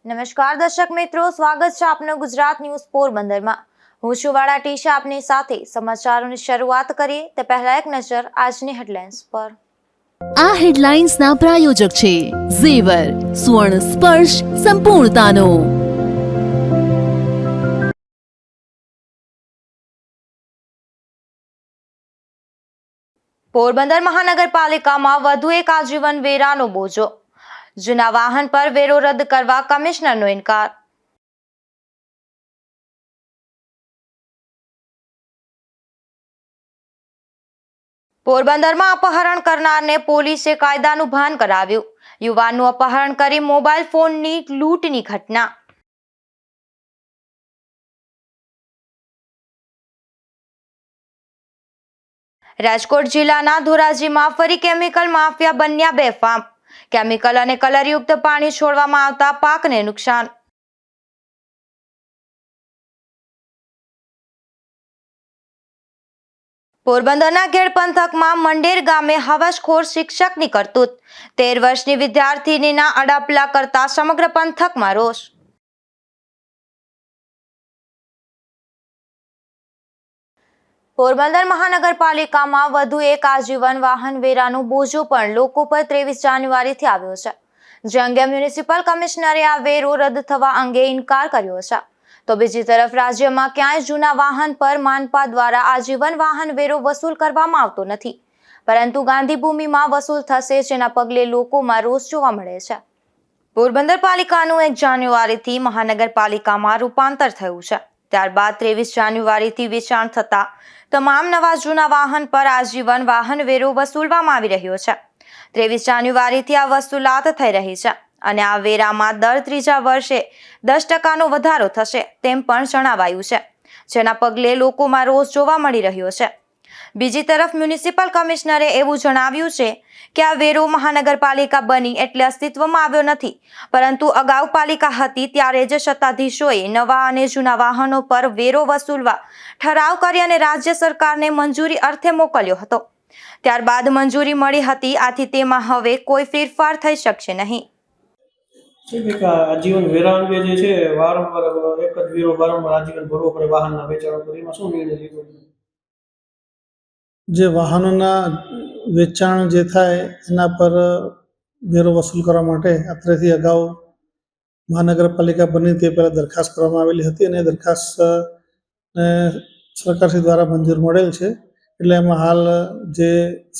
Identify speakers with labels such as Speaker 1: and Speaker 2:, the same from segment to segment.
Speaker 1: નમસ્કાર દર્શક મિત્રો, સ્વાગત છે આપનું ગુજરાત ન્યૂઝ પોરબંદરમાં। હું છું વાળા ટીશા આપની સાથે। સમાચારોની શરૂઆત કરીએ તે પહેલા એક નજર આજની હેડલાઇન્સ પર।
Speaker 2: આ હેડલાઇન્સના પ્રાયોજક છે ઝેવર, સુવર્ણ સ્પર્શ સંપૂર્ણતાનો।
Speaker 1: પોરબંદર મહાનગરપાલિકામાં વધુ એક આજીવન વેરાનો બોજો। જૂના વાહન પર વેરો રદ કરવા કમિશનરનો ઇનકાર। પોરબંદરમાં અપહરણ કરનારને પોલીસે કાયદાનું ભાન કરાવ્યું। યુવાનનું અપહરણ કરી મોબાઈલ ફોનની લૂંટની ઘટના। રાજકોટ જિલ્લાના ધોરાજીમાં ફરી કેમિકલ માફિયા બન્યા બેફામ। કેમિકલ અને કલરયુક્ત પાણી છોડવામાં આવતા પાકને નુકસાન। પોરબંદરના ગેડ પંથકમાં મંડેર ગામે હવસખોર શિક્ષકની કરતૂત। 13 વર્ષની વિદ્યાર્થીનીના અડાપલા કરતા સમગ્ર પંથકમાં રોષ। પોરબંદર મહાનગરપાલિકામાં વધુ એક આજીવન વાહન વેરાનો બોજો પણ લોકો પર 23 જાન્યુઆરીથી આવ્યો છે, જે અંગે મ્યુનિસિપલ કમિશનરે આ વેરો રદ થવા અંગે ઇનકાર કર્યો છે। તો બીજી તરફ રાજ્યમાં ક્યાંય જૂના વાહન પર માનપા દ્વારા આજીવન વાહન વેરો વસૂલ કરવામાં આવતો નથી, પરંતુ ગાંધીભૂમિમાં વસૂલ થશે, જેના પગલે લોકોમાં રોષ જોવા મળે છે। પોરબંદર પાલિકાનું 1 જાન્યુઆરીથી મહાનગરપાલિકામાં રૂપાંતર થયું છે। ત્યારબાદ 23 જાન્યુઆરીથી વેચાણ થતા તમામ નવા જૂના વાહન પર આજીવન વાહન વેરો વસૂલવામાં આવી રહ્યો છે। 23 જાન્યુઆરીથી આ વસૂલાત થઈ રહી છે અને આ વેરામાં દર 3જા વર્ષે 10% વધારો થશે તેમ પણ જણાવાયું છે, જેના પગલે લોકોમાં રોષ જોવા મળી રહ્યો છે। બીજી તરફ મ્યુનિસિપલ કમિશનરે એવું જણાવ્યું છે કે આ વેરો મહાનગરપાલિકા બની એટલે અસ્તિત્વમાં આવ્યો નથી, પરંતુ અગાઉ પાલિકા હતી ત્યારે જ સત્તાધીશોએ નવા અને જૂના વાહનો પર વેરો વસૂલવા ઠરાવ કરી અને રાજ્ય સરકારને મંજૂરી અર્થે મોકલ્યો હતો। ત્યારબાદ મંજૂરી મળી હતી, આથી તેમાં હવે કોઈ ફેરફાર થઈ શકશે નહીં।
Speaker 3: આજીવન વેરા અંગે જે છે વારંવાર એક જ વેરો વારંવાર આજીવન ભરવો પડે વાહનના વેચાણ પર, એમાં શું નિર્ણય લીધો? જે વાહનોના વેચાણ જે થાય એના પર વેરો વસૂલ કરવા માટે અત્રેથી અગાઉ મહાનગરપાલિકા બની તે પહેલાં દરખાસ્ત કરવામાં આવેલી હતી અને દરખાસ્ત સરકારશ્રી દ્વારા મંજૂર મળેલ છે, એટલે એમાં હાલ જે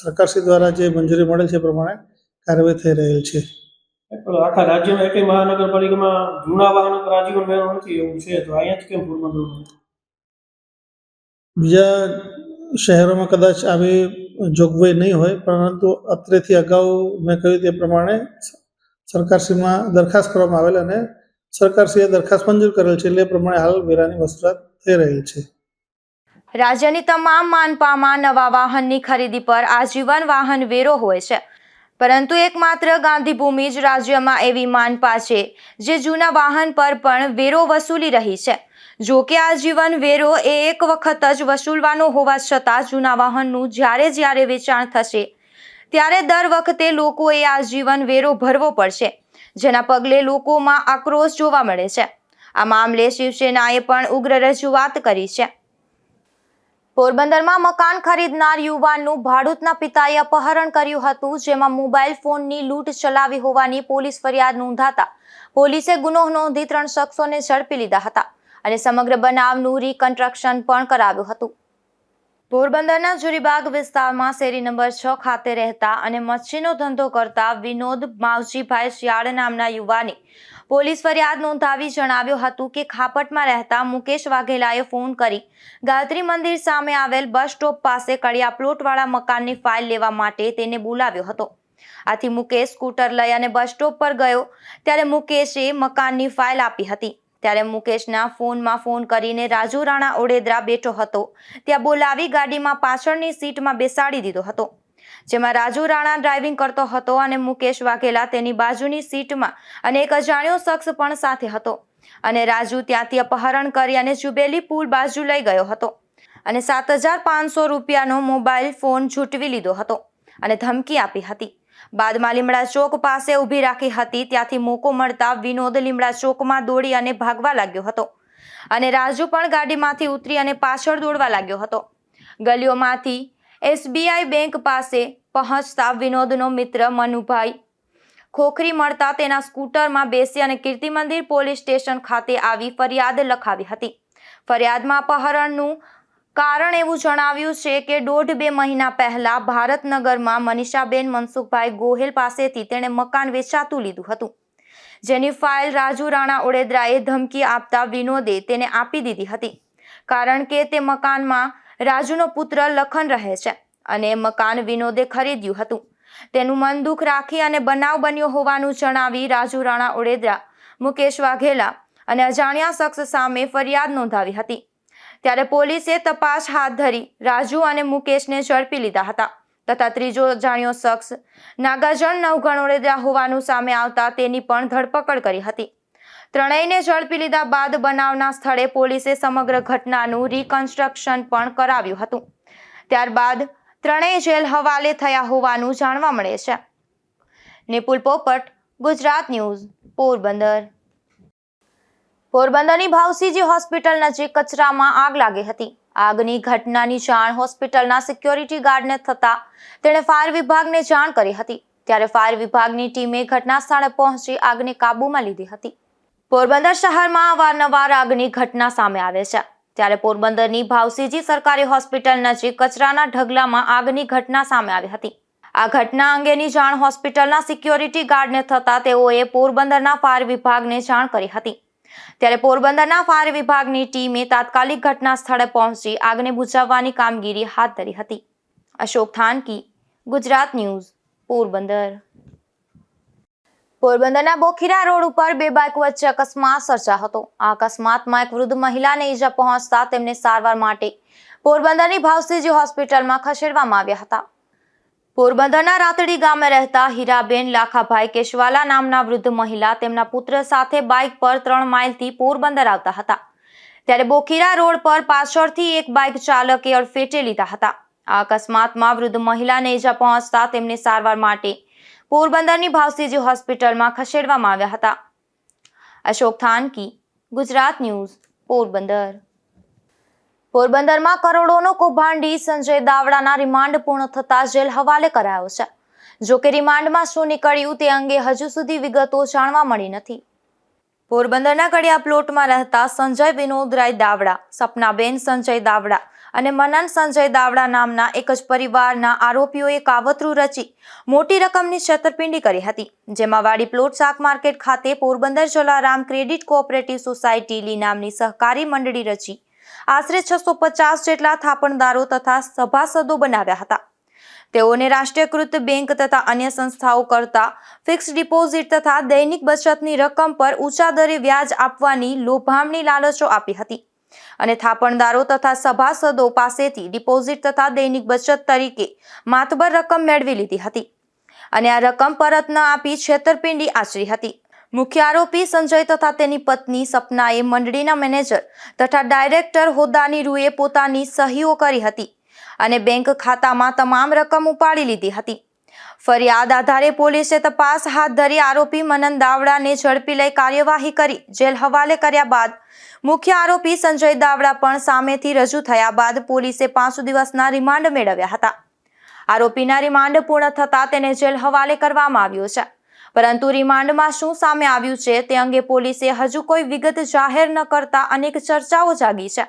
Speaker 3: સરકારશ્રી દ્વારા જે મંજૂરી મળેલ છે એ પ્રમાણે કાર્યવાહી થઈ રહેલ છે। આખા રાજ્યમાં એકેય મહાનગરપાલિકામાં જૂના વાહનો પર આજીવન વેરો નથી એવું છે, તો અહીંયા જ કેમ પોરબંદરમાં? બીજા શહેરોમાં કદાચ આવી જોગવાઈ નહીં હોય, પરંતુ અત્રેથી અગાઉ મેં કહ્યું તે પ્રમાણે સરકારશ્રીમાં દરખાસ્ત કરવામાં આવેલ અને સરકારશ્રીએ દરખાસ્ત મંજૂર કરેલ છે, એટલે એ પ્રમાણે હાલ વેરાની વસૂલાત થઈ રહી છે।
Speaker 1: રાજ્યની તમામ માનપામાં નવા વાહનની ખરીદી પર આજીવન વાહન વેરો હોય છે, પરંતુ એકમાત્ર ગાંધીભૂમિ જ રાજ્યમાં એવી માનપા છે જે જૂના વાહન પર પણ વેરો વસૂલી રહી છે। જો કે આજીવન વેરો એ એક વખત જ વસૂલવાનો હોવા છતાં જૂના વાહનનું જ્યારે વેચાણ થશે ત્યારે દર વખતે લોકોએ આજીવન વેરો ભરવો પડશે, જેના પગલે લોકોમાં આક્રોશ જોવા મળે છે। આ મામલે શિવસેનાએ પણ ઉગ્ર રજૂઆત કરી છે। પોરબંદરમાં મકાન ખરીદનાર યુવાનનું ભાડૂતના પિતાએ અપહરણ કર્યું હતું, જેમાં મોબાઈલ ફોનની લૂંટ ચલાવી હોવાની પોલીસ ફરિયાદ નોંધાતા પોલીસે ગુનો નોંધી 3 શખ્સોને ઝડપી લીધા હતા અને સમગ્ર બનાવનું રિકન્સ્ટ્રક્શન પણ કરાવ્યું હતું। પોરબંદરના જુરીબાગ વિસ્તારમાં શેરી નંબર 6 ખાતે રહેતા અને મચ્છીનો ધંધો કરતા વિનોદ માવજીભાઈ શિયાળ નામના યુવાને પોલીસ ફરિયાદ નોંધાવી જણાવ્યું હતું કે ખાપટમાં રહેતા મુકેશ વાઘેલાએ ફોન કરી ગાયત્રી મંદિર સામે આવેલ બસ સ્ટોપ પાસે કડિયા પ્લોટવાળા મકાનની ફાઇલ લેવા માટે તેને બોલાવ્યો હતો। આથી મુકેશ સ્કૂટર લઈ અને બસ સ્ટોપ પર ગયો ત્યારે મુકેશે મકાનની ફાઇલ આપી હતી। ત્યારે મુકેશના ફોનમાં ફોન કરીને રાજુ રાણા ઓડેદરા બેઠો હતો ત્યાં બોલાવી ગાડીમાં પાછળની સીટમાં બેસાડી દીધો હતો, જેમાં રાજુ રાણા ડ્રાઇવિંગ કરતો હતો અને મુકેશ વાઘેલા તેની બાજુની સીટમાં અને એક અજાણ્યો શખ્સ પણ સાથે હતો અને રાજુ ત્યાંથી અપહરણ કરી અને જુબેલી પુલ બાજુ લઈ ગયો હતો અને 7500 રૂપિયાનો મોબાઈલ ફોન ઝૂંટવી લીધો હતો અને ધમકી આપી હતી, બાદમાં લીમડા ચોક પાસે ઊભી રાખી હતી, ત્યાંથી મોકો મળતા વિનોદ લીમડા ચોકમાં દોડી અને ભાગવા લાગ્યો હતો અને રાજુ પણ ગાડીમાંથી ઉતરી અને પાછળ દોડવા લાગ્યો હતો. ગલીઓમાંથી SBI બેંક પાસે પહોંચતા વિનોદનો મિત્ર મનુભાઈ ખોખરી મળતા તેના સ્કૂટરમાં બેસી અને કીર્તિ મંદિર પોલીસ સ્ટેશન ખાતે આવી ફરિયાદ લખાવી હતી. ફરિયાદમાં અપહરણનું કારણ એવું જણાવ્યું છે કે 1.5-2 મહિના પહેલા ભારતનગરમાં મનીષાબેન મનસુખભાઈ ગોહેલ પાસેથી તેણે મકાન વેચાતું લીધું હતું, જેની ફાઇલ રાજુ રાણા ઓડેદરાએ ધમકી આપતા વિનોદે તેને આપી દીધી હતી, કારણ કે તે મકાનમાં રાજુનો પુત્ર લખન રહે છે અને મકાન વિનોદે ખરીદ્યું હતું. તેનું મન દુઃખ રાખી અને બનાવ બન્યો હોવાનું જણાવી રાજુ રાણા ઓડેદરા, મુકેશ વાઘેલા અને અજાણ્યા શખ્સ સામે ફરિયાદ નોંધાવી હતી. ત્યારે પોલીસે તપાસ હાથ ધરી રાજુ અને મુકેશને ઝડપી લીધા હતા તથા ત્રીજો અજાણ્યો શખ્સ નાગાજણ નવગણ ઓડેદરા હોવાનું સામે આવતા તેની પણ ધરપકડ કરી હતી. ત્રણેયને ઝડપી લીધા બાદ બનાવના સ્થળે પોલીસે સમગ્ર ઘટનાનું રિકન્સ્ટ્રક્શન પણ કરાવ્યું હતું. ત્યારબાદ ત્રણેય જેલ હવાલે થયા હોવાનું જાણવા મળે છે. નિપુલ પોપટ, ગુજરાત ન્યૂઝ, પોરબંદર. પોરબંદરની ભાવસીજી હોસ્પિટલ નજીક કચરામાં આગ લાગી હતી. આગની ઘટનાની જાણ હોસ્પિટલના સિક્યોરિટી ગાર્ડને થતા તેણે ફાયર વિભાગને જાણ કરી હતી. ત્યારે ફાયર વિભાગની ટીમે ઘટના સ્થળે પહોંચી આગને કાબૂમાં લીધી હતી. પોરબંદર શહેરમાં અવારનવાર આગની ઘટના સામે આવે છે. ત્યારે પોરબંદરની ભાવસીજી સરકારી હોસ્પિટલ નજીક કચરાના ઢગલામાં આગની ઘટના સામે આવી હતી. આ ઘટના અંગેની જાણ હોસ્પિટલના સિક્યોરિટી ગાર્ડને થતા તેઓએ પોરબંદરના ફાયર વિભાગને જાણ કરી હતી. ત્યારે પોરબંદરના ફાયર વિભાગની ટીમે તાત્કાલિક ઘટના સ્થળે પહોંચી આગને બુઝાવવાની કામગીરી હાથ ધરી હતી. અશોક થાનકી, ગુજરાત ન્યૂઝ, પોરબંદર. પોરબંદરના બોખીરા રોડ ઉપર 2 બાઇક વચ્ચે અકસ્માત સર્જાયો હતો. આ અકસ્માતમાં એક વૃદ્ધ મહિલાને ઈજા પહોંચતા તેમને સારવાર માટે પોરબંદરની ભાવસીજી હોસ્પિટલમાં ખસેડવામાં આવ્યા હતા. પોરબંદરના રાતડી ગામે રહેતા હીરાબેન લાખાભાઈ કેશવાલા નામના વૃદ્ધ મહિલા તેમના પુત્ર સાથે બાઇક પર 3 માઇલથી પોરબંદર આવતા હતા. ત્યારે બોખીરા રોડ પર પાછળથી એક બાઇક ચાલકે અડફેટે લીધા હતા. આ અકસ્માતમાં વૃદ્ધ મહિલાને ઈજા પહોંચતા તેમને સારવાર માટે પોરબંદરની ભાવસીજી હોસ્પિટલમાં ખસેડવામાં આવ્યા હતા. અશોક થાનકી, ગુજરાત ન્યૂઝ, પોરબંદર. પોરબંદરમાં કરોડોનો કૌભાંડી સંજય દાવડાના રિમાન્ડ પૂર્ણ થતા જેલ હવાલે કરાયો છે. જો કે રિમાન્ડમાં શું નીકળ્યું તે અંગે હજુ સુધી વિગતો જાણવા મળી નથી. પોરબંદરના કડિયા પ્લોટમાં રહેતા સંજય વિનોદરાય દાવડા, સપનાબેન સંજય દાવડા અને મનન સંજય દાવડા નામના એક જ પરિવારના આરોપીઓએ કાવતરું રચી મોટી રકમની છેતરપિંડી કરી હતી. જેમાં વાડી પ્લોટ શાક માર્કેટ ખાતે Porbandar Jalaram credit cooperative society નામની સહકારી મંડળી રચી આશરે 650 જેટલા થાપણદારો તથા સભાસદો બનાવ્યા હતા. તેઓને રાષ્ટ્રીયકૃત બેંક તથા અન્ય સંસ્થાઓ કરતા ફિક્સ ડિપોઝિટ તથા દૈનિક બચતની રકમ પર ઊંચા દરે વ્યાજ આપવાની લોભામણી લાલચો આપી હતી અને થાપણદારો તથા સભાસદો પાસેથી ડિપોઝિટ તથા દૈનિક બચત તરીકે માતબર રકમ મેળવી લીધી હતી અને આ રકમ પરત ન આપી છેતરપિંડી આચરી હતી. મુખ્ય આરોપી સંજય તથા તેની પત્ની સપનાએ મંડળીના મેનેજર તથા ડાયરેક્ટર હોદ્દાની રૂએ પોતાની સહીઓ કરી હતી અને બેંક ખાતામાં તમામ રકમ ઉપાડી લીધી હતી. ફરિયાદ આધારે પોલીસે તપાસ હાથ ધરી આરોપી મનન દાવડાને ઝડપી લઈ કાર્યવાહી કરી જેલ હવાલે કર્યા બાદ મુખ્ય આરોપી સંજય દાવડા પણ સામેથી રજૂ થયા બાદ પોલીસે 5 દિવસના રિમાન્ડ મેળવ્યા હતા. આરોપીના રિમાન્ડ પૂર્ણ થતા તેને જેલ હવાલે કરવામાં આવ્યો છે. પરંતુ રિમાન્ડમાં શું સામે આવ્યું છે તે અંગે પોલીસે હજુ કોઈ વિગત જાહેર ન કરતા અનેક ચર્ચાઓ જાગી છે.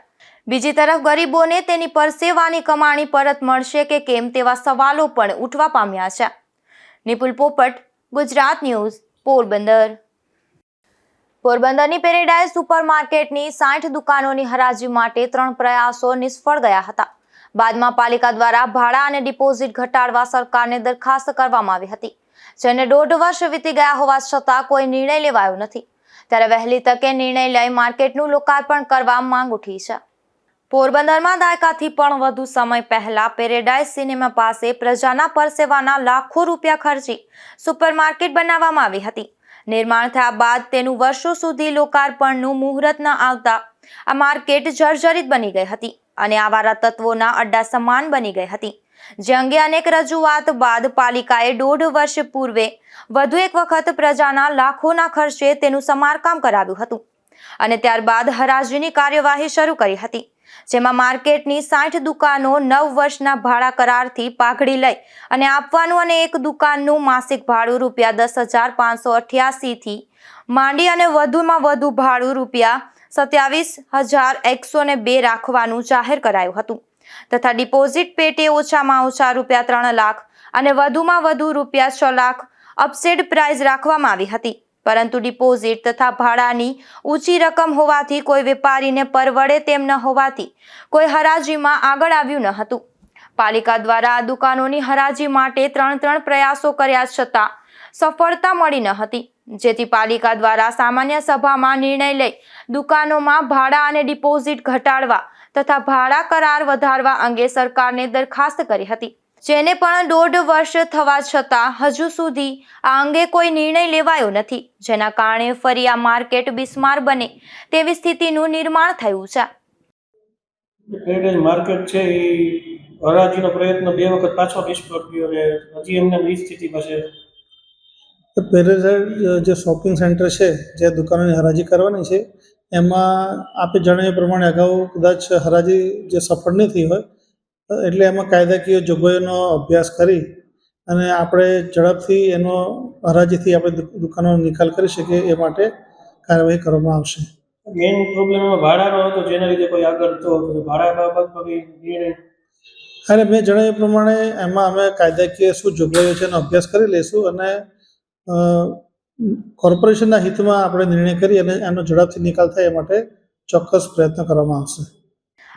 Speaker 1: બીજી તરફ ગરીબોને તેની પરસેવાની કમાણી પરત મળશે કે કેમ તેવા સવાલો પણ ઉઠવા પામ્યા છે. નિપુલ પોપટ, ગુજરાત ન્યૂઝ, પોરબંદર. પોરબંદરની પેરેડાઇઝ સુપરમાર્કેટની 60 દુકાનોની હરાજી માટે 3 પ્રયાસો નિષ્ફળ ગયા હતા. બાદમાં પાલિકા દ્વારા ભાડા અને ડિપોઝિટ ઘટાડવા સરકારને દરખાસ્ત કરવામાં આવી હતી, જેને 1.5 વર્ષ વીતી ગયા હોવા છતાં કોઈ નિર્ણય લેવાયો નથી. ત્યારે વહેલી તકે નિર્ણય લઈ માર્કેટનું લોકાર્પણ કરવા માંગ ઉઠી છે. પોરબંદરમાં દાયકાથી પણ વધુ સમય પહેલા પેરેડાઇઝ સિનેમા પાસે પ્રજાના પરસેવાના લાખો રૂપિયા ખર્ચી સુપરમાર્કેટ બનાવવામાં આવી હતી. નિર્માણ થયા બાદ તેનું વર્ષો સુધી લોકાર્પણનું મુહૂર્ત ન આવતા આ માર્કેટ જર્જરિત બની ગઈ હતી અને આવારા તત્વોના અડ્ડા સમાન બની ગઈ હતી. જે અંગે અનેક રજૂઆત બાદ પાલિકાએ 1.5 વર્ષ પૂર્વે વધુ એક વખત પ્રજાના લાખોના ખર્ચે તેનું સમારકામ કરાવ્યું હતું અને ત્યારબાદ હરાજીની કાર્યવાહી શરૂ કરી હતી, જેમાં માર્કેટની 60 દુકાનો 9 વર્ષના ભાડા કરારથી પાઘડી લઈ અને આપવાનું અને એક દુકાનનું માસિક ભાડું ₹10,588 થી માંડી અને વધુમાં વધુ ભાડું ₹27,102 રાખવાનું જાહેર કરાયું હતું તથા ડિપોઝિટ પેટે ઓછામાં ઓછા ₹3 લાખ અને વધુમાં વધુ ₹6 લાખ અપસેડ પ્રાઇઝ રાખવામાં આવી હતી, પરંતુ ડિપોઝિટ તથા ભાડાની ઊંચી રકમ હોવાથી કોઈ વેપારીને પરવડે તેમ ન હોવાથી કોઈ હરાજીમાં આગળ આવ્યું ન હતું. પાલિકા દ્વારા આ દુકાનોની હરાજી માટે 3 પ્રયાસો કર્યા છતાં સફળતા મળી ન હતી, જેથી પાલિકા દ્વારા સામાન્ય સભામાં નિર્ણય લઈ દુકાનોમાં ભાડા અને ડિપોઝિટ ઘટાડવા તથા ભાડા કરાર વધારવા અંગે સરકારને દરખાસ્ત કરી હતી, જેને પણ 1.5 વર્ષ થવા છતાં હજુ સુધી આ અંગે કોઈ નિર્ણય લેવાયો નથી, જેના કારણે ફરી આ માર્કેટ બિસ્માર બને તેવી સ્થિતિનું નિર્માણ થયું છે.
Speaker 4: હેરિટેજ માર્કેટ છે એ હરાજીનો પ્રયત્ન 2 વખત પાછો નિષ્ફળ ગયો અને હજી એમને એ સ્થિતિમાં છે.
Speaker 3: પેરેસાઇડ જે શોપિંગ સેન્ટર છે, જે દુકાનોની હરાજી કરવાની છે, એમાં આપે જણાવ્યા પ્રમાણે અગાઉ કદાચ હરાજી જે સફળ નહીં થઈ હોય, એટલે એમાં કાયદાકીય જોગવાઈઓનો અભ્યાસ કરી અને આપણે ઝડપથી એનો હરાજીથી આપણે દુકાનોનો નિકાલ કરી શકીએ એ માટે કાર્યવાહી કરવામાં આવશે.
Speaker 4: મેઇન પ્રોબ્લેમ એમાં ભાડાનો હતો, જેના લીધે કોઈ આગળ તો ભાડા બાબતમાં બી નિર્ણય.
Speaker 3: અને મેં જણાવ્યા પ્રમાણે એમાં અમે કાયદાકીય શું જોગવાઈઓ છે એનો અભ્યાસ કરી લઈશું અને કોર્પોરેશનના હિતમાં આપણે નિર્ણય કરી અને એનો ઝડપથી નિકાલ થાય એ માટે ચોક્કસ પ્રયત્ન કરવામાં આવશે.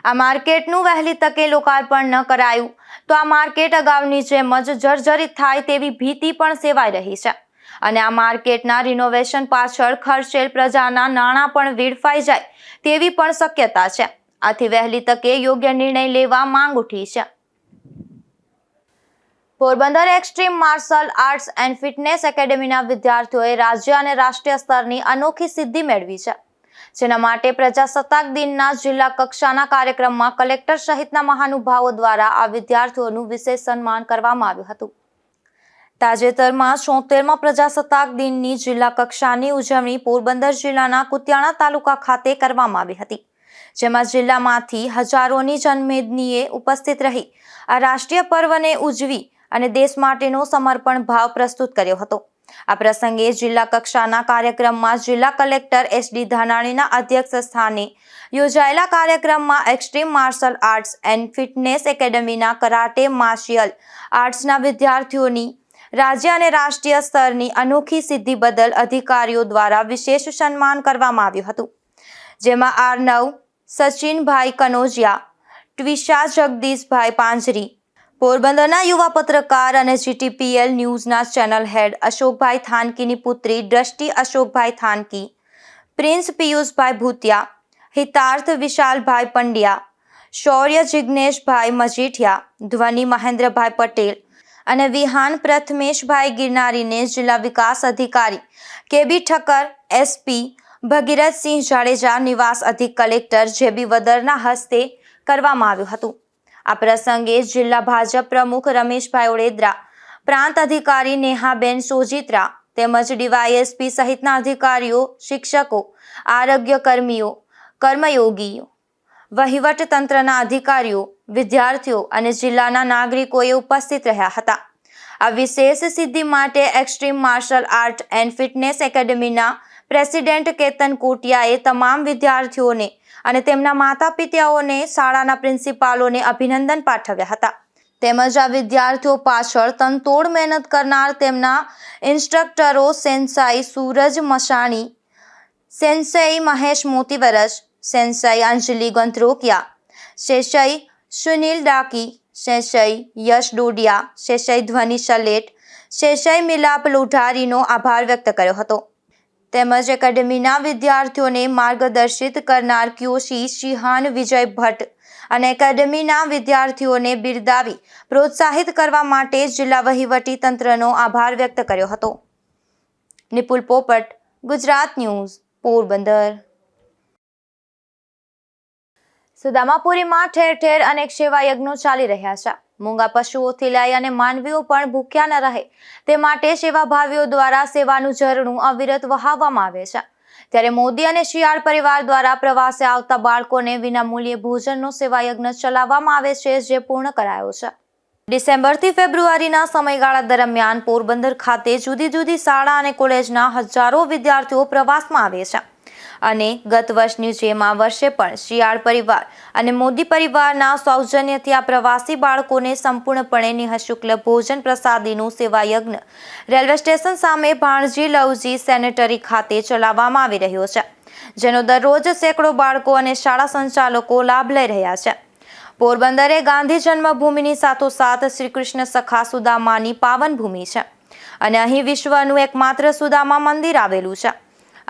Speaker 1: આ માર્કેટનું વહેલી તકે લોકાર્પણ ન કરાયું તો આ માર્કેટ અગાઉની જેમ જ જર્જરિત થાય તેવી ભીતિ પણ સેવાઈ રહી છે અને આ માર્કેટના રિનોવેશન પાછળ ખર્ચેલ પ્રજાના નાણાં પણ વેડફાઈ જાય તેવી પણ શક્યતા છે. આથી વહેલી તકે યોગ્ય નિર્ણય લેવા માંગ ઉઠી છે. Porbandar extreme martial arts and fitness એકેડેમીના વિદ્યાર્થીઓએ રાજ્ય અને રાષ્ટ્રીય સ્તરની અનોખી સિદ્ધિ મેળવી છે, જેના માટે પ્રજાસત્તાક દિનના જિલ્લા કક્ષાના કાર્યક્રમમાં કલેક્ટર સહિતના મહાનુભાવો દ્વારા આ વિદ્યાર્થીઓનું વિશેષ સન્માન કરવામાં આવ્યું હતું. તાજેતરમાં 76મા પ્રજાસત્તાક દિનની જિલ્લા કક્ષાની ઉજવણી પોરબંદર જિલ્લાના કુતિયાણા તાલુકા ખાતે કરવામાં આવી હતી, જેમાં જિલ્લામાંથી હજારોની જનમેદનીએ ઉપસ્થિત રહી આ રાષ્ટ્રીય પર્વને ઉજવી અને દેશ માટેનો સમર્પણ ભાવ પ્રસ્તુત કર્યો હતો. આ પ્રસંગે જિલ્લા કક્ષાના કાર્યક્રમમાં જિલ્લા કલેક્ટર SD ધાનાણીના અધ્યક્ષ સ્થાને યોજાયેલા કાર્યક્રમમાં extreme martial arts and fitness એકેડેમીના કરાટે માર્શિયલ આર્ટ્સના વિદ્યાર્થીઓની રાજ્ય અને રાષ્ટ્રીય સ્તરની અનોખી સિદ્ધિ બદલ અધિકારીઓ દ્વારા વિશેષ સન્માન કરવામાં આવ્યું હતું, જેમાં આર્નવ સચિનભાઈ કનોજિયા, ટ્વિશા જગદીશભાઈ પાંજરી, પોરબંદરના યુવા પત્રકાર અને GTPL ન્યૂઝના ચેનલ હેડ અશોકભાઈ થાનકીની પુત્રી દ્રષ્ટિ અશોકભાઈ થાનકી, પ્રિન્સ પિયુષભાઈ ભૂતિયા, હિતાર્થ વિશાલભાઈ પંડ્યા, શૌર્ય જિગ્નેશભાઈ મજીઠિયા, ધ્વનિ મહેન્દ્રભાઈ પટેલ અને વિહાન પ્રથમેશભાઈ ગિરનારીને જિલ્લા વિકાસ અધિકારી KB ઠક્કર, SP ભગીરથસિંહ જાડેજા, નિવાસ અધિક કલેક્ટર JB વદરના હસ્તે કરવામાં આવ્યું હતું. આ પ્રસંગે જિલ્લા ભાજપ પ્રમુખ રમેશભાઈ ઓડેદરા, પ્રાંત અધિકારી નેહાબેન સોજિત્રા તેમજ DYSP સહિતના અધિકારીઓ, શિક્ષકો, આરોગ્ય કર્મીઓ, કર્મયોગીઓ, વહીવટ તંત્રના અધિકારીઓ, વિદ્યાર્થીઓ અને જિલ્લાના નાગરિકોએ ઉપસ્થિત રહ્યા હતા. આ વિશેષ સિદ્ધિ માટે extreme martial art and fitness એકેડેમીના પ્રેસિડેન્ટ કેતન કોટિયાએ તમામ વિદ્યાર્થીઓને અને તેમના માતા પિતાઓને, શાળાના પ્રિન્સિપાલોને અભિનંદન પાઠવ્યા હતા. તેમજ આ વિદ્યાર્થીઓ પાછળ તનતોડ મહેનત કરનાર તેમના ઇન્સ્ટ્રક્ટરો સેન્સાઈ સૂરજ મસાણી, સેન્સાઈ મહેશ મોતીવરસ, સેન્સાઈ અંજલિ ગંત્રોકિયા, સેન્સાઈ સુનિલ ડાકી, સેન્સાઈ યશ ડોડિયા, સેન્સાઈ ધ્વનિ સલેટ, સેન્સાઈ મિલાપ લોઢારીનો આભાર વ્યક્ત કર્યો હતો. તેમજ એકેડેમીના વિદ્યાર્થીઓને માર્ગદર્શિત કરનાર ક્યોશી શિહાન વિજય ભટ્ટ અને એકેડેમીના વિદ્યાર્થીઓને બિરદાવી પ્રોત્સાહિત કરવા માટે જિલ્લા વહીવટી તંત્રનો આભાર વ્યક્ત કર્યો હતો. નિપુલ પોપટ, ગુજરાત ન્યૂઝ, પોરબંદર. સુદામાપુરીમાં ઠેર ઠેર અનેક સેવા યજ્ઞો ચાલી રહ્યા છે. મૂંગા પશુઓથી લઈ અને માનવીઓ પણ ભૂખ્યા ન રહે તે માટે સેવાભાવીઓ દ્વારા સેવાનું ઝરણું અવિરત વહાવવામાં આવે છે. ત્યારે મોદી અને શિયાળ પરિવાર દ્વારા પ્રવાસે આવતા બાળકોને વિનામૂલ્યે ભોજનનો સેવા યજ્ઞ ચલાવવામાં આવે છે, જે પૂર્ણ કરાયો છે. ડિસેમ્બરથી ફેબ્રુઆરીના સમયગાળા દરમિયાન પોરબંદર ખાતે જુદી જુદી શાળા અને કોલેજના હજારો વિદ્યાર્થીઓ પ્રવાસમાં આવે છે અને ગત વર્ષની જેમ આ વર્ષે પણ શિયાળ પરિવાર અને મોદી પરિવારના સૌજન્યથી આ પ્રવાસી બાળકોને સંપૂર્ણપણે નિઃશુલ્ક ભોજન પ્રસાદીનું સેવા યજ્ઞ રેલવે સ્ટેશન સામે ભાણજી લવજી સેનેટરી ખાતે ચલાવવામાં આવી રહ્યો છે, જેનો દરરોજ સેંકડો બાળકો અને શાળા સંચાલકો લાભ લઈ રહ્યા છે. પોરબંદરે ગાંધી જન્મભૂમિની સાથોસાથ શ્રી કૃષ્ણ સખા સુદામાની પાવન ભૂમિ છે અને અહીં વિશ્વનું એકમાત્ર સુદામા મંદિર આવેલું છે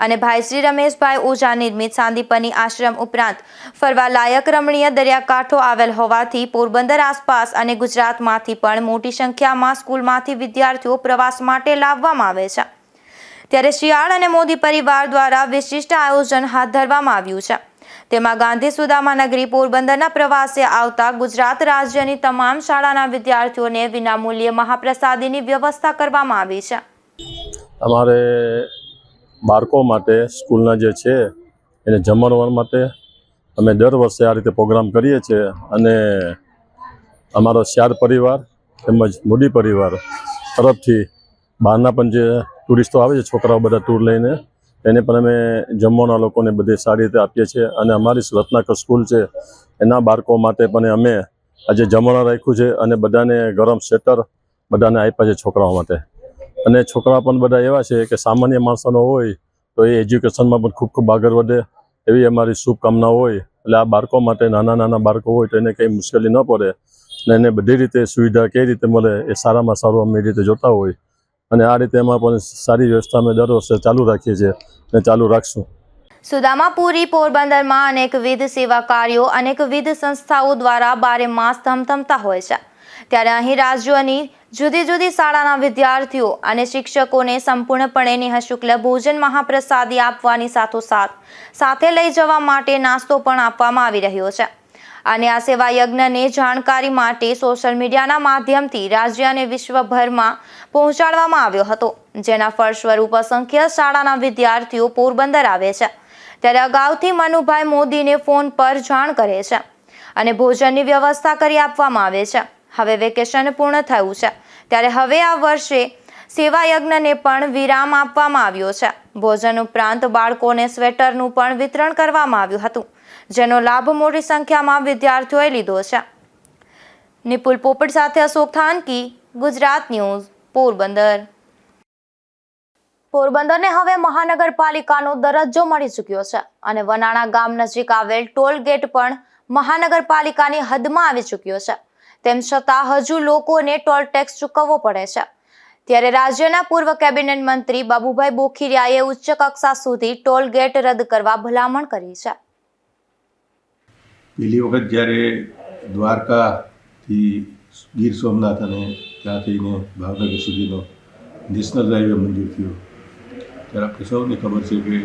Speaker 1: અને ભાઈ શ્રી રમેશભાઈ ઓઝા નિર્મિત સાંદીપની આશ્રમ ઉપરાંત ફરવા લાયક રમણીય દરિયાકાંઠો આવેલ હોવાથી પોરબંદર આસપાસ અને ગુજરાતમાંથી પણ મોટી સંખ્યામાં સ્કૂલમાંથી વિદ્યાર્થીઓ પ્રવાસ માટે લાવવામાં આવે છે. ત્યારે શિયાળ અને મોદી પરિવાર દ્વારા વિશિષ્ટ આયોજન હાથ ધરવામાં આવ્યું છે. તેમાં ગાંધી સુદામા નગરી પોરબંદરના પ્રવાસે આવતા ગુજરાત રાજ્યની તમામ શાળાના વિદ્યાર્થીઓને વિનામૂલ્યે મહાપ્રસાદીની વ્યવસ્થા કરવામાં આવી છે.
Speaker 5: અમારે બાળકો માટે સ્કૂલના જે છે એને જમણવાર માટે અમે દર વર્ષે આ રીતે પ્રોગ્રામ કરીએ છીએ અને અમારો શિયાળ પરિવાર તેમજ મોદી પરિવાર તરફથી બહારના પણ જે ટુરિસ્ટો આવે છે, છોકરાઓ બધા ટૂર લઈને, એને પણ અમે જમવાના લોકોને બધે સારી રીતે આપીએ છીએ અને અમારી રત્નાકર સ્કૂલ છે એના બાળકો માટે પણ અમે આજે જમવાના રાખ્યું છે અને બધાને ગરમ સ્વેટર બધાને આપ્યા છે છોકરાઓ માટે. અને છોકરા પણ બધા એવા છે કે સામાન્ય માણસોનો હોય તો એ એજ્યુકેશનમાં પણ ખૂબ ખૂબ આગળ વધે એવી અમારી શુભકામનાઓ હોય. એટલે આ બાળકો માટે નાના નાના બાળકો હોય તો એને કંઈ મુશ્કેલી ન પડે અને એને બધી રીતે સુવિધા કઈ રીતે મળે એ સારામાં સારું અમે એ રીતે જોતા હોય અને આ રીતે એમાં પણ સારી વ્યવસ્થા અમે દર વર્ષે ચાલુ રાખીએ છીએ અને ચાલુ રાખશું.
Speaker 1: સુદામાપુરી પોરબંદરમાં અનેકવિધ સેવા કાર્યો અનેકવિધ સંસ્થાઓ દ્વારા બારે માસ ધમધમતા હોય છે. ત્યારે અહીં રાજ્યોની જુદી જુદી શાળાના વિદ્યાર્થીઓ અને શિક્ષકોને સંપૂર્ણપણે નિઃશુલ્ક ભોજન મહાપ્રસાદી આપવાની સાથોસાથ સાથે લઈ જવા માટે નાસ્તો પણ આપવામાં આવી રહ્યો છે. અને આ સેવા યજ્ઞને જાણકારી માટે સોશિયલ મીડિયાના માધ્યમથી રાજ્ય અને વિશ્વભરમાં પહોંચાડવામાં આવ્યો હતો, જેના ફળ સ્વરૂપ અસંખ્ય શાળાના વિદ્યાર્થીઓ પોરબંદર આવે છે. ત્યારે અગાઉથી મનુભાઈ મોદીને ફોન પર જાણ કરે છે અને ભોજનની વ્યવસ્થા કરી આપવામાં આવે છે. હવે વેકેશન પૂર્ણ થયું છે ત્યારે હવે આ વર્ષે સેવા યજ્ઞને પણ વિરામ આપવામાં આવ્યો છે. ભોજન ઉપરાંત બાળકોને સ્વેટરનું પણ વિતરણ કરવામાં આવ્યું હતું, જેનો લાભ મોટી સંખ્યામાં વિદ્યાર્થીઓએ લીધો છે. નિપુલ પોપટ સાથે અશોક થાનકી, ગુજરાત ન્યૂઝ, પોરબંદર. પોરબંદરને હવે મહાનગરપાલિકાનો દરજ્જો મળી ચૂક્યો છે અને વનાણા ગામ નજીક આવેલ ટોલ ગેટ પણ મહાનગરપાલિકાની હદમાં આવી ચૂક્યો છે. તેમ છતાં હજુ લોકોને ટોલ ટેક્સ ચૂકવવો પડે છે. ત્યારે રાજ્યના પૂર્વ કેબિનેટ મંત્રી બાબુભાઈ બોખીરિયાએ ઉચ્ચ કક્ષા સુધી ટોલ ગેટ રદ કરવા ભલામણ કરી છે.
Speaker 6: પહેલી વખત જ્યારે દ્વારકાથી ગીર સોમનાથ અને ત્યાંથીને ભાવનગર સુધીનો નેશનલ હાઈવે મંજૂર થયો ત્યારે આપણે સૌને ખબર છે કે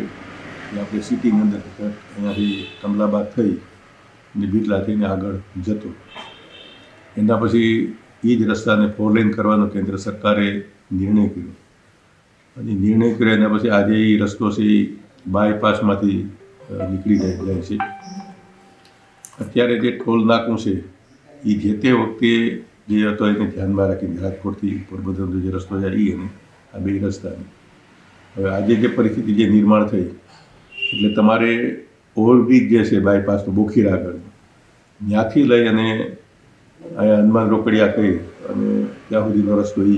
Speaker 6: આપણે સિટીની અંદર અહીંયાથી કમલાબાદ થઈ અને બિરલા થઈને આગળ જતો. એના પછી એ જ રસ્તાને 4 લેન કરવાનો કેન્દ્ર સરકારે નિર્ણય કર્યો અને નિર્ણય કર્યો એના પછી આજે એ રસ્તો છે એ બાયપાસમાંથી નીકળી જાય છે. અત્યારે જે ટોલ નાકું છે એ જે તે વખતે જે હતો એને ધ્યાનમાં રાખીને રાજકોટથી પોરબંદરનો જે રસ્તો જાય એ અને આ બે રસ્તાને હવે આજે જે પરિસ્થિતિ જે નિર્માણ થઈ એટલે તમારે ઓવરબ્રિજ જે છે બાયપાસનો બોખીરા આગળ ત્યાંથી લઈ અને અહીંયા હનુમાન રોકડિયા થઈ અને ત્યાં સુધીનો રસ્તો એ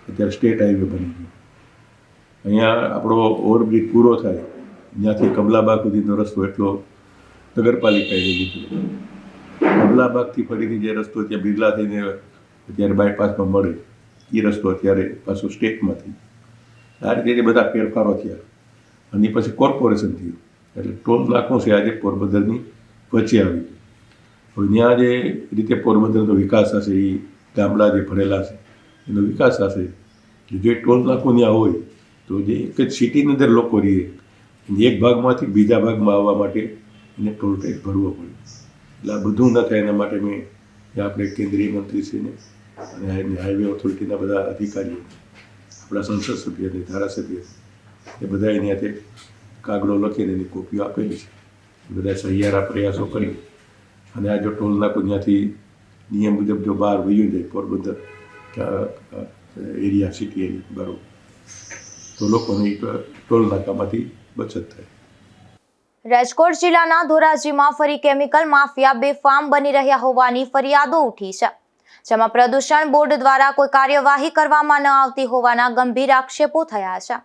Speaker 6: અત્યારે સ્ટેટ હાઈવે બની ગયો. અહીંયા આપણો ઓવરબ્રિજ પૂરો થાય ત્યાંથી કમલાબાગ સુધીનો રસ્તો એટલો નગરપાલિકાએ લઈ લીધો. કમલાબાગથી ફરીથી જે રસ્તો ત્યાં બિરલા થઈને અત્યારે બાયપાસમાં મળે એ રસ્તો અત્યારે પાછો સ્ટેટમાંથી આ રીતે બધા ફેરફારો થયા અને પછી કોર્પોરેશન થયું એટલે ટોલ નાકું છે આજે પોરબંદરની વચ્ચે આવી. હવે ત્યાં જે રીતે પોરબંદરનો વિકાસ થશે એ ગામડા જે ભરેલા છે એનો વિકાસ થશે. જો ટોલ નાકું ત્યાં હોય તો જે એક જ સિટીની અંદર લોકો રહીએ એક ભાગમાંથી બીજા ભાગમાં આવવા માટે એને ટોલ ટેક્સ ભરવો પડે. એટલે આ બધું ન થાય એના માટે મેં આપણે કેન્દ્રીય મંત્રીશ્રીને અને હાઈવે ઓથોરિટીના બધા અધિકારીઓ, આપણા સંસદ સભ્યને, ધારાસભ્ય, એ બધા એની હાથે કાગળો લખીને એની કોપીઓ આપેલી છે. બધા સહિયારા પ્રયાસો કરી અને આ જો ટોલ નાકું ત્યાંથી નિયમ મુજબ જો બહાર વયું જાય પોરબંદર એરિયા, સિટી એરિયા, બરાબર, તો લોકોને ટોલ નાકામાંથી બચત થાય.
Speaker 1: રાજકોટ જિલ્લાના ધોરાજીમાં ફરી કેમિકલ માફિયા બેફામ બની રહ્યા હોવાની ફરિયાદો ઉઠી છે, જેમાં પ્રદૂષણ બોર્ડ દ્વારા કોઈ કાર્યવાહી કરવામાં ન આવતી હોવાના ગંભીર આક્ષેપો થયા છે.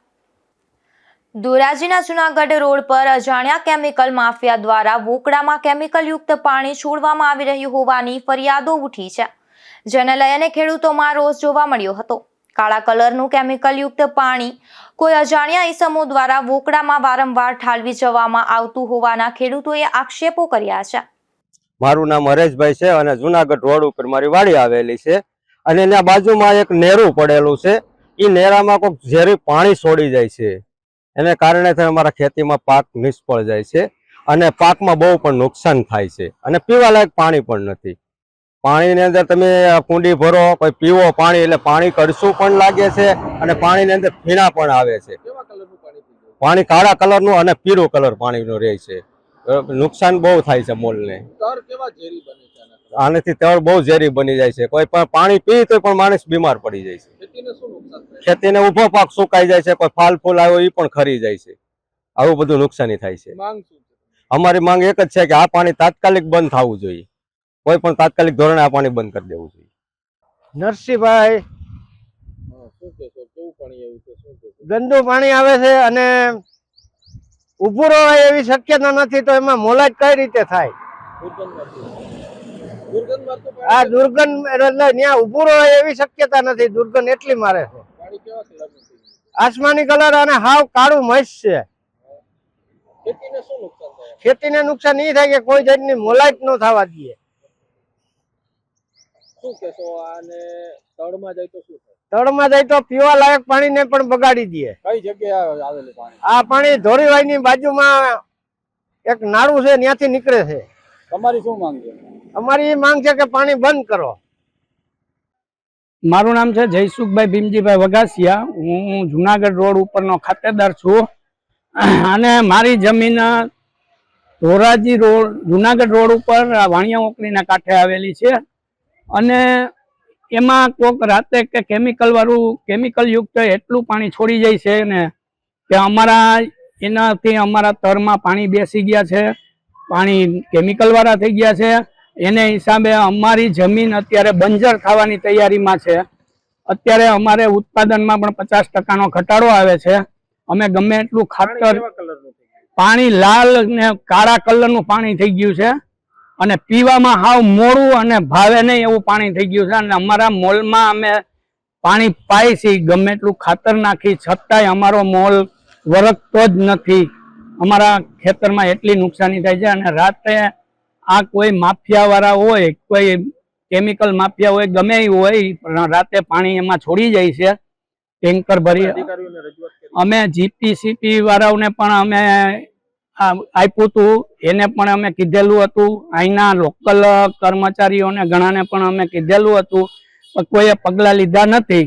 Speaker 1: ધોરાજીના જૂનાગઢ રોડ પર અજાણ્યા કેમિકલ માફિયા દ્વારા વોકડામાં કેમિકલયુક્ત પાણી છોડવામાં આવી રહ્યું હોવાની ફરિયાદો ઉઠી છે, જેને લઈને ખેડૂતોમાં રોષ જોવા મળ્યો હતો. કાળા કલરનું કેમિકલયુક્ત પાણી કોઈ અજાણ્યા ઈસમો દ્વારા વોકડામાં વારંવાર ઠાલવી જવામાં આવતું હોવાના ખેડૂતોએ આક્ષેપો કર્યા છે.
Speaker 7: મારું નામ હરેશભાઈ છે અને જુનાગઢ રોડ ઉપર મારી વાડી આવેલી છે અને એના બાજુમાં એક નેરું પડેલું છે. એ નેરામાં કોઈક ઝેરી પાણી છોડી જાય છે, એને કારણે અમારા ખેતીમાં પાક નિષ્ફળ જાય છે અને પાકમાં બહુ પણ નુકસાન થાય છે અને પીવાલાયક પાણી પણ નથી. પાણીની અંદર તમે કુંડી ભરો, કોઈ પીવો પાણી એટલે પાણી કડશું પણ લાગે છે અને પાણીની અંદર ફીણા પણ આવે છે. પાણી કાળા કલરનું અને પીળું કલર પાણીનું રહે છે. નુકસાન બહુ થાય છે મોલને. આનાથી તળ બહુ ઝેરી બની જાય છે. કોઈ પણ પાણી પી તો પણ માણસ બીમાર પડી જાય છે. ખેતીને ઉભો પાક સુકાઈ જાય છે, કોઈ ફાલ ફૂલ આવ્યો એ પણ ખરી જાય છે. આવું બધું નુકસાની થાય છે. અમારી માંગ એક જ છે કે આ પાણી તાત્કાલિક બંધ થવું જોઈએ. કોઈ પણ તાત્કાલિક ધોરણે આ પાણી બંધ કરી દેવું જોઈએ.
Speaker 8: નરસિંહભાઈ, ગંદુ પાણી આવે છે અને ઉભું રહે એવી શક્યતા નથી, તો એમાં મોલાજ કઈ રીતે થાય? આ દુર્ગંધ એટલે ત્યાં ઉભું રહે એવી શક્યતા નથી. દુર્ગંધ એટલી મારે છે, આસમાની કલર અને હાવ કાળું મસ છે. ખેતીને નુકસાન એ થાય કે કોઈ જાતની મોલાજ ન થવા દઈએ. તળમાં જાય તો પીવા લાયક પાણી ને પણ બગાડી દે. કઈ જગ્યાએ આવેલું પાણી? આ પાણી ધોરીવાઈ ની બાજુમાં એક નાળું છે, ત્યાંથી નીકળે છે. તમારી શું માંગ છે? અમારી એ માંગ છે કે પાણી બંધ કરો.
Speaker 9: મારું નામ છે જયસુખભાઈ ભીમજીભાઈ વગાસિયા. હું જુનાગઢ રોડ ઉપરનો ખાતેદાર છું અને મારી જમીન ધોરાજી રોડ, જુનાગઢ રોડ ઉપર વાણિયા ઓકરીના કાંઠે આવેલી છે અને એમાં કોક રાતે કે કેમિકલ વાળું, કેમિકલ યુક્ત એટલું પાણી છોડી જાય છે ને કે એનાથી અમારા તરમાં પાણી બેસી ગયા છે, પાણી કેમિકલ વાળા થઈ ગયા છે. એને હિસાબે અમારી જમીન અત્યારે બંજર થવાની તૈયારીમાં છે. અત્યારે અમારે ઉત્પાદનમાં પણ 50% ઘટાડો આવે છે. અમે ગમે એટલું ખાતર, પાણી લાલ ને કાળા કલરનું પાણી થઈ ગયું છે અને પીવામાં હાવ મોડું અને ભાવે નહીં એવું પાણી થઈ ગયું છે. અને અમારા મોલમાં અમે પાણી પાઈ છીએ, ગમે એટલું ખાતર નાખી છતાંય અમારો મોલ વરસતો જ નથી. અમારા ખેતરમાં એટલી નુકસાની થાય છે. અને રાતે આ કોઈ માફિયા વાળા હોય, કોઈ કેમિકલ માફિયા હોય, ગમે એ હોય, રાતે પાણી એમાં છોડી જાય છે ટેન્કર ભરી. અમે જીપીસીપી વાળાઓને પણ અમે આપ્યું હતું, એને પણ અમે કીધેલું હતું. અહીંના લોકલ કર્મચારીઓને ઘણાને પણ અમે કીધેલું હતું, પણ કોઈએ પગલાં લીધા નથી.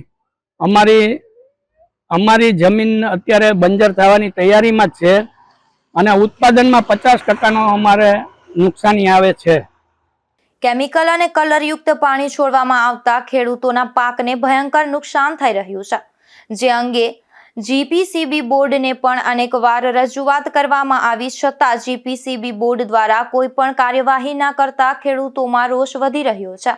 Speaker 9: અમારી જમીન અત્યારે બંજર થવાની તૈયારીમાં જ છે અને ઉત્પાદનમાં 50%નો અમારે નુકસાની આવે છે.
Speaker 1: કેમિકલ અને કલરયુક્ત પાણી છોડવામાં આવતા ખેડૂતોના પાકને ભયંકર નુકસાન થઈ રહ્યું છે, જે અંગે જીપીસીબી બોર્ડને પણ અનેકવાર રજૂઆત કરવામાં આવી છતાં જીપીસીબી બોર્ડ દ્વારા કોઈ પણ કાર્યવાહી ન કરતા ખેડૂતોમાં રોષ વધી રહ્યો છે.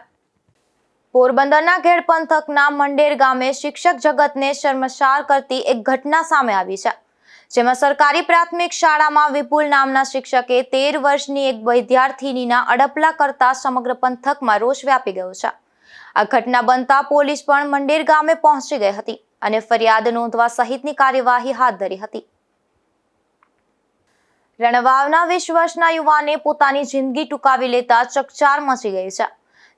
Speaker 1: પોરબંદરના ઘેડ પંથકના મંડેર ગામે શિક્ષક જગતને શર્મસાર કરતી એક ઘટના સામે આવી છે, જેમાં સરકારી પ્રાથમિક શાળામાં વિપુલ નામના શિક્ષકે 13 વર્ષની એક વિદ્યાર્થિનીના અડપલા કરતા સમગ્ર પંથકમાં રોષ વ્યાપી ગયો છે. આ ઘટના બનતા પોલીસ પણ મંડેર ગામે પહોંચી ગઈ હતી અને ફરિયાદ નોંધવા સહિતની કાર્યવાહી હાથ ધરી હતી. રણવાવના 20 વર્ષના યુવાને પોતાની જિંદગી ટૂંકાવી લેતા ચકચાર મચી ગઈ છે,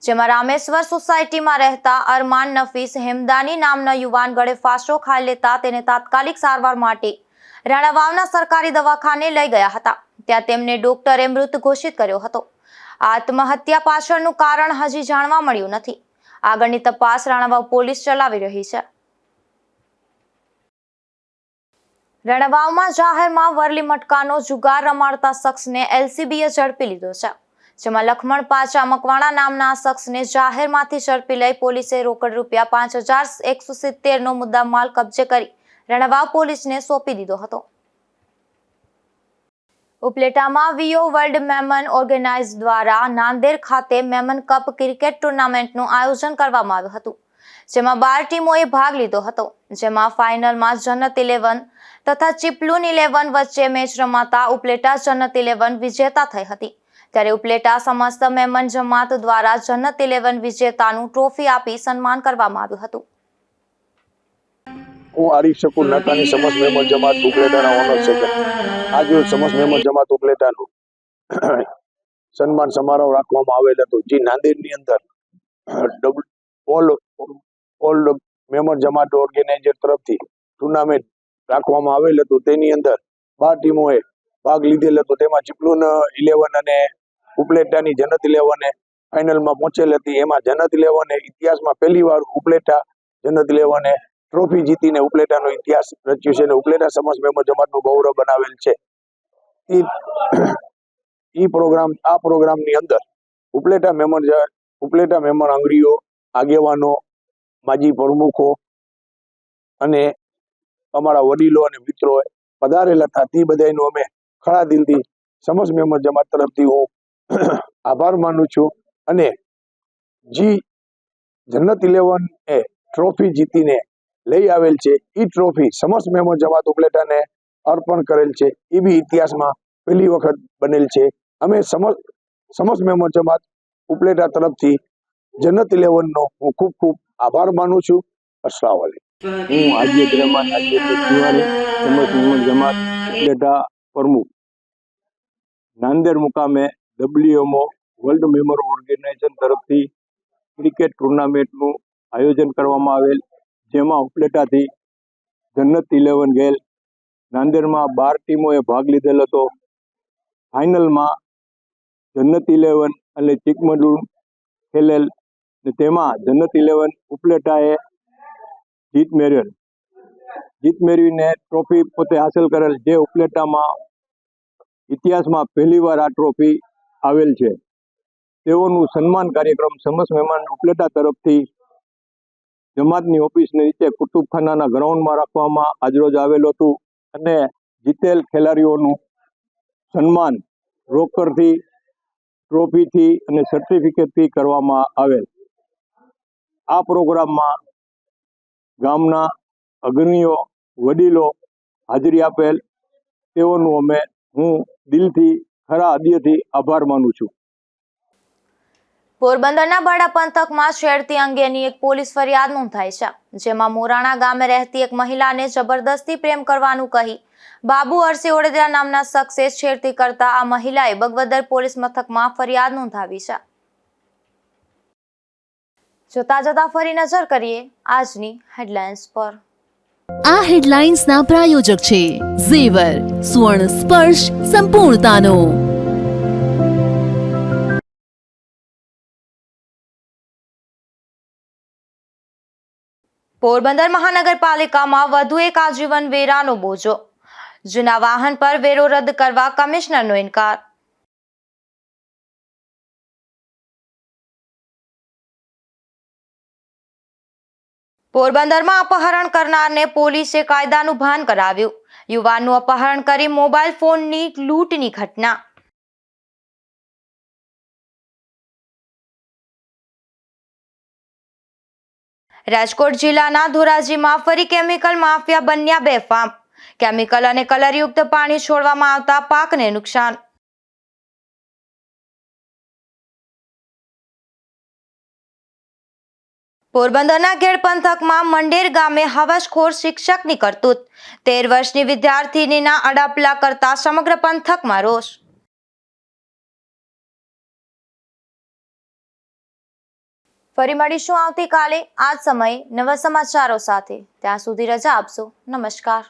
Speaker 1: જેમાં રામેશ્વર સોસાયટીમાં રહેતા અરમાન નફીસ હેમદાની નામના યુવાન ગળે ફાંસો ખાઈ લેતા તેને તાત્કાલિક સારવાર માટે રણવાવના સરકારી દવાખાને લઈ ગયા હતા, ત્યાં તેમને ડોક્ટરે મૃત ઘોષિત કર્યો હતો. આત્મહત્યા પાછળનું કારણ હજી જાણવા મળ્યું નથી. આગળની તપાસ રાણાવાવ પોલીસ ચલાવી રહી છે. રાણાવાવમાં જાહેરમાં વરલી મટકાનો જુગાર રમાડતા શખ્સને એલસીબીએ ઝડપી લીધો છે. જેમાં લખમણ પાચા મકવાણા નામના શખ્સને જાહેરમાંથી ઝડપી લઈ પોલીસે રોકડ રૂપિયા 5170નો મુદ્દામાલ કબજે કરી રાણાવાવ પોલીસને સોંપી દીધો હતો. ઉપલેટામાં વીઓ વર્લ્ડ મેમન ઓર્ગેનાઇઝ દ્વારા નાંદેર ખાતે મેમન કપ ક્રિકેટ ટુર્નામેન્ટનું આયોજન કરવામાં આવ્યું હતું. જેમાં 12 ટીમોએ ભાગ લીધો હતો. જેમાં ફાઇનલમાં જન્નત 11 તથા ચીપલુન 11 વચ્ચે મેચ રમાતા ઉપલેટા જન્નત 11 વિજેતા થઈ હતી. ત્યારે ઉપલેટા સમસ્ત મેમન જમાત દ્વારા જન્નત 11 વિજેતાનું ટ્રોફી આપી સન્માન કરવામાં આવ્યું હતું.
Speaker 10: હું આરીફ શકુર નાકાની સમસ્ત મેમન જમાત ઉપલેટાના ઓનર છે. આજે સમસ્ત મેમન જમાત ઉપલેટાનું સન્માન સમારોહ રાખવામાં આવેલ હતો, જે નાંદેડની અંદર ઓલ મેમન જમાત ઓર્ગેનાઇઝર તરફથી ટુર્નામેન્ટ રાખવામાં આવેલ હતું. તેની અંદર 12 ટીમોએ ભાગ લીધેલ હતો. તેમાં ચીપલુન 11 અને ઉપલેટાની જન્નત 11 ફાઇનલમાં પહોંચેલ હતી. એમાં જન્નત 11 ઇતિહાસમાં પહેલીવાર ઉપલેટા જન્નત 11 ટ્રોફી જીતીને ઉપલેટાનો ઇતિહાસ રચ્યો છે અને ઉપલેટા સમસ્ત મેમન જમાતનું ગૌરવ બનાવેલ છે. આ પ્રોગ્રામની અંદર ઉપલેટા મેમન અંગડીઓ, આગેવાનો, માજી પ્રમુખો અને અમારા વડીલો અને મિત્રો પધારેલા હતા. તે બધાનો અમે ખરા દિલથી સમસ્ત મેમન જમાત તરફથી હું આભાર માનું છું. અને જન્નત 11 એ ટ્રોફી જીતીને લઈ આવેલ છે, એ ટ્રોફી સમસ્ત મેમન જમાત ઉપલેટાને અર્પણ કરેલ છે. એ બી ઇતિહાસમાં પહેલી વખત બનેલ છે. અમે સમસ્ત મેમન જમાત ઉપલેટા તરફથી જન્નત 11નો હું ખૂબ ખૂબ આભાર માનું છું. અસ્સલામ વાલેકુમ.
Speaker 6: હું હાજી રહેમાન તિવારી, સમસ્ત મેમન જમાત ઉપલેટા પ્રમુખ. નાંદેડ મુકામે WMO વર્લ્ડ મેમન ઓર્ગેનાઇઝેશન તરફથી ક્રિકેટ ટુર્નામેન્ટનું આયોજન કરવામાં આવેલ, જેમાં ઉપલેટાથી જન્નત 11 ગયેલ. નાંદેડમાં 12 ટીમોએ ભાગ લીધેલ હતો. ફાઇનલમાં જન્નત 11 અને ચીકમડું ખેલેલ. તેમાં જન્નત 11 ઉપલેટાએ જીત મેળવીને ટ્રોફી પોતે હાંસલ કરેલ, જે ઉપલેટામાં ઇતિહાસમાં પહેલીવાર આ ટ્રોફી આવેલ છે. તેઓનું સન્માન કાર્યક્રમ સમસ્ત મહેમાન ઉપલેટા તરફથી જમાતની ઓફિસની નીચે કુતુબખાનાના ગ્રાઉન્ડમાં રાખવામાં આજરોજ આવેલું હતું અને જીતેલ ખેલાડીઓનું સન્માન રોકડથી, ટ્રોફીથી અને સર્ટિફિકેટથી કરવામાં આવેલ. આ પ્રોગ્રામમાં ગામના અગ્રણીઓ, વડીલો હાજરી આપેલ. તેઓનું હું દિલથી, ખરા હૃદયથી આભાર માનું છું.
Speaker 1: પોરબંદરના બાડા પંથકમાં છેડતી અંગેની એક પોલીસ ફરિયાદ નોંધાઈ છે. જેમાં મોરાણા ગામે રહેતી એક મહિલાને જબરદસ્તી પ્રેમ કરવાનું કહી બાબુ અરસી ઓડેદરા નામના શખ્સે છેડતી કરતા આ મહિલાએ બગવદર પોલીસ મથકમાં ફરિયાદ નોંધાવી છે. જોતા જતા ફરી નજર કરીએ આજની હેડલાઇન્સ પર.
Speaker 2: આ હેડલાઇન્સના પ્રાયોજક છે ઝેવર, સુવર્ણ સ્પર્શ સંપૂર્ણતાનો.
Speaker 1: પોરબંદર મહાનગરપાલિકામાં વધુ એક આજીવન વેરાનો બોજો. જૂના વાહન પર વેરો રદ કરવા કમિશનરનો ઇનકાર. પોરબંદરમાં અપહરણ કરનારને પોલીસે કાયદાનું ભાન કરાવ્યું. યુવાનનું અપહરણ કરી મોબાઈલ ફોનની લૂંટની ઘટના. રાજકોટ જિલ્લાના ધોરાજીમાં ફરી કેમિકલ માફિયા બન્યા બેફામ. કેમિકલ અને કલરયુક્ત પાણી છોડવામાં આવતા પાકને નુકસાન. પોરબંદરના ગેડ પંથકમાં મંડેર ગામે હવસખોર શિક્ષકની કરતૂત. 13 વર્ષની વિદ્યાર્થીનીના અડાપલા કરતા સમગ્ર પંથકમાં રોષ. ફરી મળીશું આવતીકાલે આ જ સમયે નવા સમાચારો સાથે. ત્યાં સુધી રજા આપશો. નમસ્કાર.